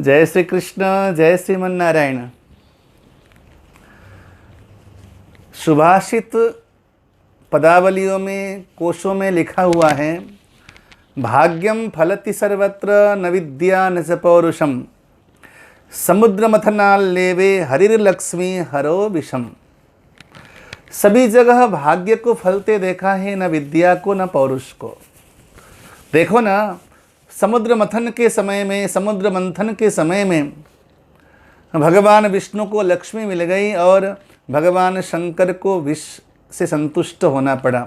जय श्री कृष्ण, जय श्रीमन नारायण। सुभाषित पदावलियों में, कोशों में लिखा हुआ है, भाग्यम फलति सर्वत्र न विद्या न च पौरुषम, समुद्र मथनाल लेवे हरिर्लक्ष्मी हरो विषम। सभी जगह भाग्य को फलते देखा है, न विद्या को न पौरुष को। देखो ना, समुद्र मंथन के समय में भगवान विष्णु को लक्ष्मी मिल गई और भगवान शंकर को विष से संतुष्ट होना पड़ा।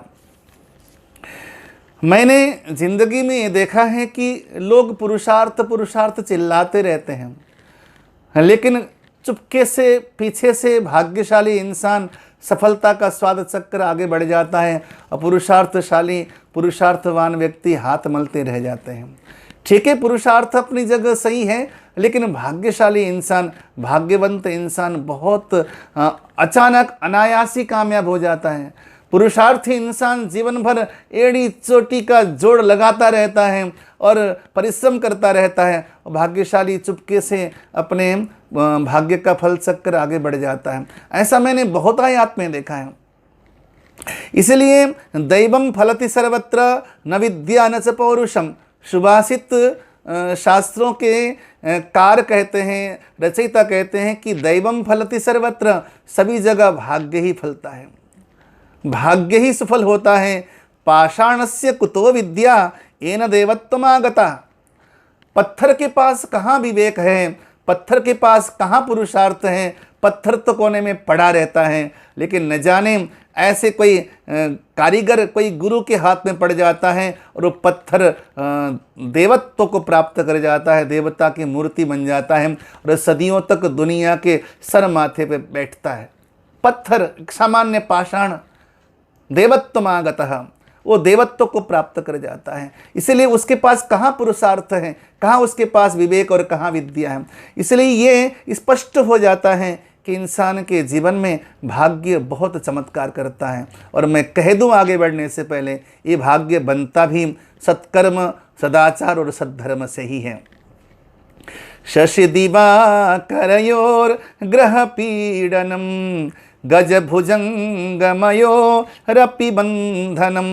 मैंने जिंदगी में ये देखा है कि लोग पुरुषार्थ चिल्लाते रहते हैं, लेकिन चुपके से पीछे से भाग्यशाली इंसान सफलता का स्वाद चक्कर आगे बढ़ जाता है और पुरुषार्थवान व्यक्ति हाथ मलते रह जाते हैं। ठीक है, पुरुषार्थ अपनी जगह सही है, लेकिन भाग्यशाली इंसान, भाग्यवंत इंसान बहुत अचानक अनायासी कामयाब हो जाता है। पुरुषार्थी इंसान जीवन भर एड़ी चोटी का जोड़ लगाता रहता है और परिश्रम करता रहता है। भाग्यशाली चुपके से अपने भाग्य का फल चक्कर आगे बढ़ जाता है। ऐसा मैंने बहुत आयात में देखा है। इसलिए दैवम फलति सर्वत्र न विद्या न च पौरुषम। सुभाषित शास्त्रों के कार कहते हैं, रचयिता कहते हैं कि दैवम फलति सर्वत्र, सभी जगह भाग्य ही फलता है, भाग्य ही सफल होता है। पाषाणस्य कुतो विद्या येन देवत्वमागता। पत्थर के पास कहाँ विवेक है, पत्थर के पास कहाँ पुरुषार्थ है, पत्थर तो कोने में पड़ा रहता है। लेकिन न जाने ऐसे कोई कारीगर, कोई गुरु के हाथ में पड़ जाता है और वो पत्थर देवत्व को प्राप्त कर जाता है, देवता की मूर्ति बन जाता है और सदियों तक दुनिया के सर माथे पे बैठता है। पत्थर, सामान्य पाषाण, देवत्वमागतः, वो देवत्व को प्राप्त कर जाता है। इसलिए उसके पास कहाँ पुरुषार्थ है, कहाँ उसके पास विवेक और कहाँ विद्या है। इसलिए ये स्पष्ट हो जाता है कि इंसान के जीवन में भाग्य बहुत चमत्कार करता है। और मैं कह दूं आगे बढ़ने से पहले, ये भाग्य बनता भी सत्कर्म, सदाचार और सद्धर्म से ही है। शशि दिवाकरयोर ग्रह पीडनम गज भुजंगमयो रपि बंधनम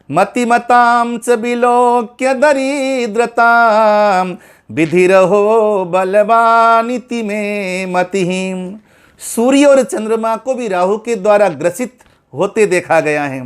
मतिमतां च विलोक्य दरिद्रतां विधिरहो बलवानिति में मतिहीम। सूर्य और चंद्रमा को भी राहु के द्वारा ग्रसित होते देखा गया है।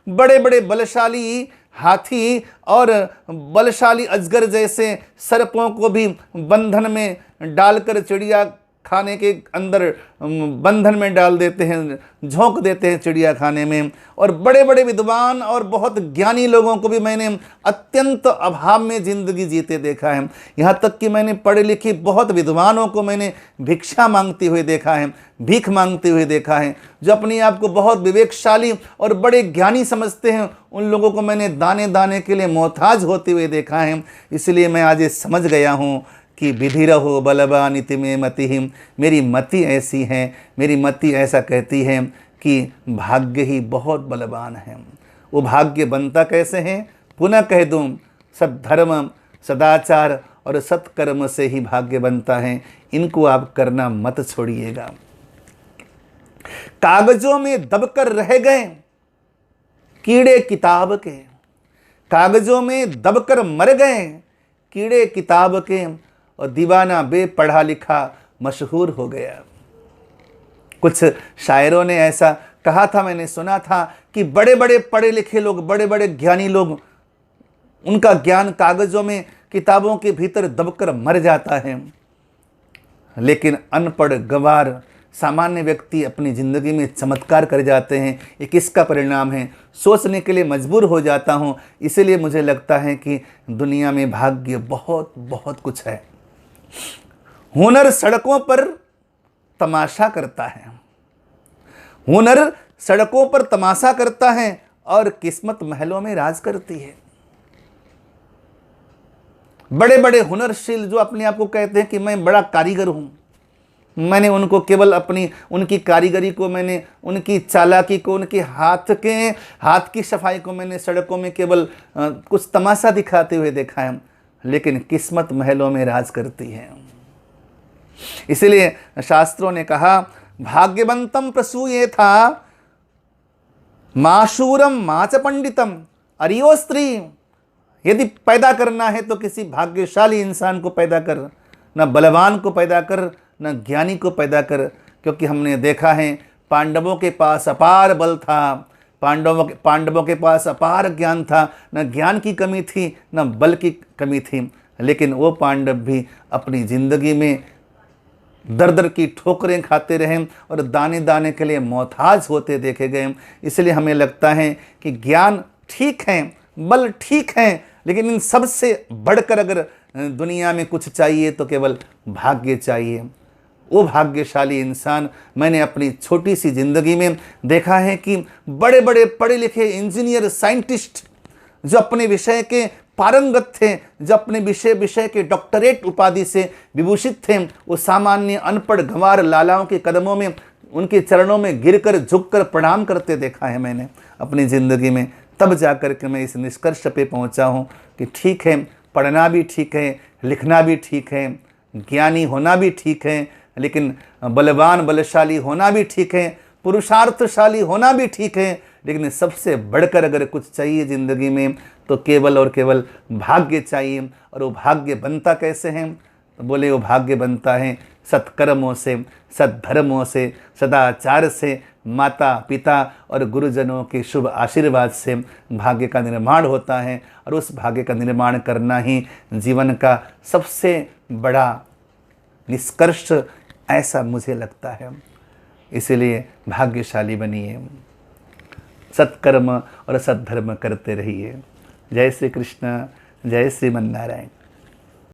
बड़े बड़े बलशाली हाथी और बलशाली अजगर जैसे सर्पों को भी बंधन में डालकर चिड़िया खाने के अंदर बंधन में डाल देते हैं, झोंक देते हैं चिड़िया खाने में। और बड़े बड़े विद्वान और बहुत ज्ञानी लोगों को भी मैंने अत्यंत अभाव में जिंदगी जीते देखा है। यहाँ तक कि मैंने पढ़े लिखे बहुत विद्वानों को मैंने भिक्षा मांगते हुए देखा है, भीख मांगते हुए देखा है। जो अपने आप को बहुत विवेकशाली और बड़े ज्ञानी समझते हैं, उन लोगों को मैंने दाने दाने के लिए मोहताज होते हुए देखा है। इसलिए मैं आज ये समझ गया हूँ कि विधि रहो बलवानिति में मतिहीम। मेरी मति ऐसी है, मेरी मति ऐसा कहती है कि भाग्य ही बहुत बलवान है। वो भाग्य बनता कैसे है? पुनः कह दूँ, सद्धर्म, सदाचार और सत्कर्म से ही भाग्य बनता है। इनको आप करना मत छोड़िएगा। कागजों में दबकर रह गए कीड़े किताब के, कागजों में दबकर मर गए कीड़े किताब के, और दीवाना बेपढ़ा लिखा मशहूर हो गया। कुछ शायरों ने ऐसा कहा था, मैंने सुना था कि बड़े बड़े पढ़े लिखे लोग, बड़े बड़े ज्ञानी लोग, उनका ज्ञान कागजों में, किताबों के भीतर दबकर मर जाता है। लेकिन अनपढ़ गंवार सामान्य व्यक्ति अपनी ज़िंदगी में चमत्कार कर जाते हैं। ये किसका परिणाम है? सोचने के लिए मजबूर हो जाता हूँ। इसीलिए मुझे लगता है कि दुनिया में भाग्य बहुत बहुत कुछ है। हुनर सड़कों पर तमाशा करता है, हुनर सड़कों पर तमाशा करता है और किस्मत महलों में राज करती है। बड़े बड़े हुनरशील जो अपने आप को कहते हैं कि मैं बड़ा कारीगर हूं, मैंने उनको केवल अपनी उनकी कारीगरी को, मैंने उनकी चालाकी को, उनके हाथ की सफाई को मैंने सड़कों में केवल कुछ तमाशा दिखाते हुए देखा है। लेकिन किस्मत महलों में राज करती है। इसीलिए शास्त्रों ने कहा भाग्यवंतम प्रसूये था माशूरम माच पंडितम अरियो स्त्री। यदि पैदा करना है तो किसी भाग्यशाली इंसान को पैदा कर, न बलवान को पैदा कर, न ज्ञानी को पैदा कर। क्योंकि हमने देखा है पांडवों के पास अपार बल था, पांडवों के पास अपार ज्ञान था, न ज्ञान की कमी थी न बल की कमी थी, लेकिन वो पांडव भी अपनी ज़िंदगी में दर दर की ठोकरें खाते रहे और दाने दाने के लिए मोहताज होते देखे गए। इसलिए हमें लगता है कि ज्ञान ठीक है, बल ठीक है, लेकिन इन सब से बढ़कर अगर दुनिया में कुछ चाहिए तो केवल भाग्य चाहिए। वो भाग्यशाली इंसान मैंने अपनी छोटी सी ज़िंदगी में देखा है कि बड़े बड़े पढ़े लिखे इंजीनियर, साइंटिस्ट जो अपने विषय के पारंगत थे, जो अपने विषय के डॉक्टरेट उपाधि से विभूषित थे, वो सामान्य अनपढ़ गंवार लालाओं के कदमों में, उनके चरणों में गिरकर झुककर प्रणाम करते देखा है मैंने अपनी ज़िंदगी में। तब जाकर के मैं इस निष्कर्ष पे पहुंचा हूं कि ठीक है, पढ़ना भी ठीक है, लिखना भी ठीक है, ज्ञानी होना भी ठीक है, लेकिन बलवान बलशाली होना भी ठीक है, पुरुषार्थशाली होना भी ठीक है, लेकिन सबसे बढ़कर अगर कुछ चाहिए ज़िंदगी में तो केवल और केवल भाग्य चाहिए। और वो भाग्य बनता कैसे है? तो बोले वो भाग्य बनता है सत्कर्मों से, सद्धर्मों से, सदाचार से, माता पिता और गुरुजनों के शुभ आशीर्वाद से भाग्य का निर्माण होता है। और उस भाग्य का निर्माण करना ही जीवन का सबसे बड़ा निष्कर्ष ऐसा मुझे लगता है। इसीलिए भाग्यशाली बनिए, सत्कर्म और सद्धर्म करते रहिए। जय श्री कृष्ण, जय श्रीमन नारायण।